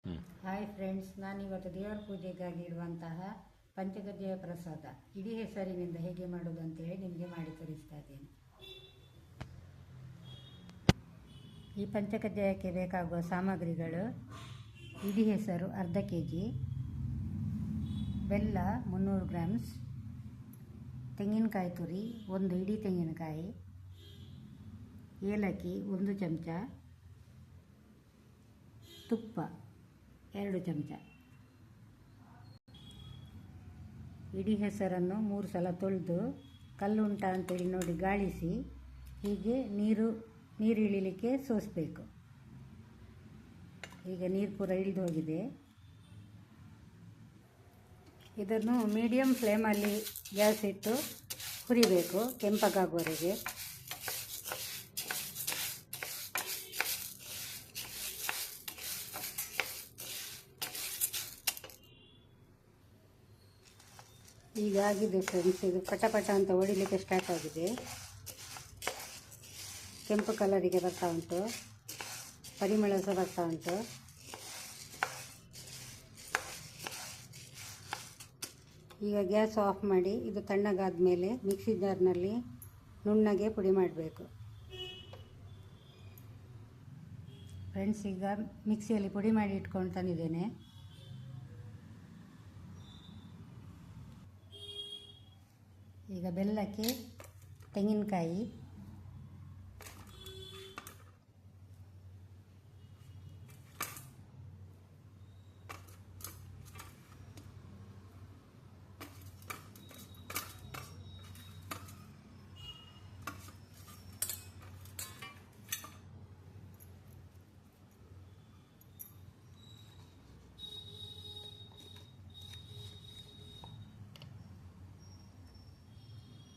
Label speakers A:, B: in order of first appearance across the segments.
A: Hi friends, ನಾನಿವತ್ತು ದೇವರ ಪೂಜೆಗಾಗಿ ಇಡುವಂತಹ ಪಂಚಗಜ್ಜೆಯ ಪ್ರಸಾದ ಇಡೀ ಹೆಸರಿನಿಂದ ಹೇಗೆ ಮಾಡೋದು ಅಂತೇಳಿ ನಿಮಗೆ ಮಾಡಿ ತೋರಿಸ್ತಾ ಇದ್ದೇನೆ. ಈ ಪಂಚಕಜ್ಜಾಯಕ್ಕೆ ಬೇಕಾಗುವ ಸಾಮಗ್ರಿಗಳು: ಇಡೀ ಹೆಸರು ಅರ್ಧ kg, ಬೆಲ್ಲ 300 ಗ್ರಾಮ್ಸ್, ತೆಂಗಿನಕಾಯಿ ತುರಿ 1 ಇಡೀ ತೆಂಗಿನಕಾಯಿ, ಏಲಕ್ಕಿ 1 ಚಮಚ, ತುಪ್ಪ 2 ಚಮಚ. ಇಡೀ ಹೆಸರನ್ನು 3 ಸಲ ತೊಳೆದು ಕಲ್ಲುಂಟ ಅಂತೇಳಿ ನೋಡಿ ಗಾಳಿಸಿ ಹೀಗೆ ನೀರು ಇಳಿಲಿಕ್ಕೆ ಸೋಸಬೇಕು. ಈಗ ನೀರು ಪೂರ ಇಳಿದು ಹೋಗಿದೆ. ಇದನ್ನು ಮೀಡಿಯಂ ಫ್ಲೇಮಲ್ಲಿ ಗ್ಯಾಸ್ ಇಟ್ಟು ಹುರಿಬೇಕು ಕೆಂಪಗಾಗುವವರೆಗೆ. ಈಗ ಆಗಿದೆ ಫ್ರೆಂಡ್ಸ್, ಇದು ಪಟ ಅಂತ ಹೊಡಿಲಿಕ್ಕೆ ಸ್ಟಾರ್ಟ್ ಆಗಿದೆ. ಕೆಂಪು ಕಲರಿಗೆ ಬರ್ತಾ ಉಂಟು, ಪರಿಮಳ ಸಹ ಬರ್ತಾ ಉಂಟು. ಈಗ ಗ್ಯಾಸ್ ಆಫ್ ಮಾಡಿ ಇದು ತಣ್ಣಗಾದ ಮೇಲೆ ಮಿಕ್ಸಿ ಜಾರ್ನಲ್ಲಿ ನುಣ್ಣಗೆ ಪುಡಿ ಮಾಡಬೇಕು. ಫ್ರೆಂಡ್ಸ್, ಈಗ ಮಿಕ್ಸಿಯಲ್ಲಿ ಪುಡಿ ಮಾಡಿ ಇಟ್ಕೊಂಡು ತಂದಿದ್ದೇನೆ. ಈಗ ಬೆಲ್ಲಕ್ಕೆ ತೆಂಗಿನಕಾಯಿ,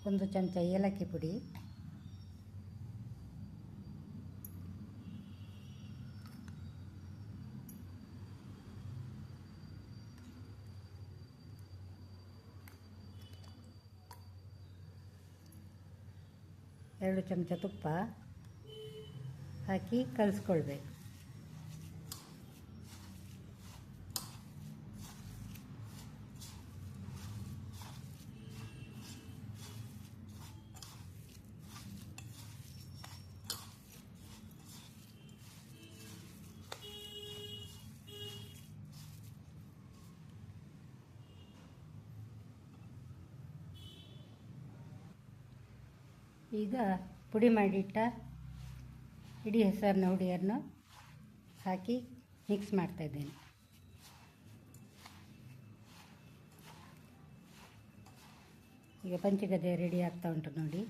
A: ಒಂದು ಚಮಚ ಏಲಕ್ಕಿ ಪುಡಿ, ಎರಡು ಚಮಚ ತುಪ್ಪ ಹಾಕಿ ಕಲಿಸ್ಕೊಳ್ಬೇಕು. ಈಗ ಪುಡಿ ಮಾಡಿಟ್ಟ ಇಡೀ ಹೆಸರಿನ ಹುಡಿಯನ್ನು ಹಾಕಿ ಮಿಕ್ಸ್ ಮಾಡ್ತಾಯಿದ್ದೇನೆ. ಈಗ ಪಂಚಗಜ್ಜಾಯ ರೆಡಿ ಆಗ್ತಾ ಉಂಟು ನೋಡಿ.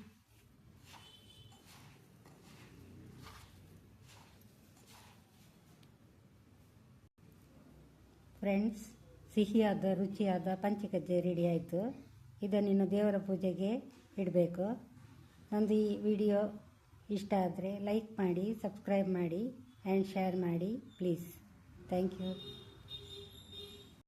A: ಫ್ರೆಂಡ್ಸ್, ಸಿಹಿಯಾದ ರುಚಿಯಾದ ಪಂಚಗಜ್ಜಾಯ ರೆಡಿ ಆಯಿತು. ಇದನ್ನು ದೇವರ ಪೂಜೆಗೆ ಇಡಬೇಕು. ನಂದು ಈ ವಿಡಿಯೋ ಇಷ್ಟ ಆದರೆ ಲೈಕ್ ಮಾಡಿ, ಸಬ್ಸ್ಕ್ರೈಬ್ ಮಾಡಿ ಆ್ಯಂಡ್ ಶೇರ್ ಮಾಡಿ ಪ್ಲೀಸ್. Thank you.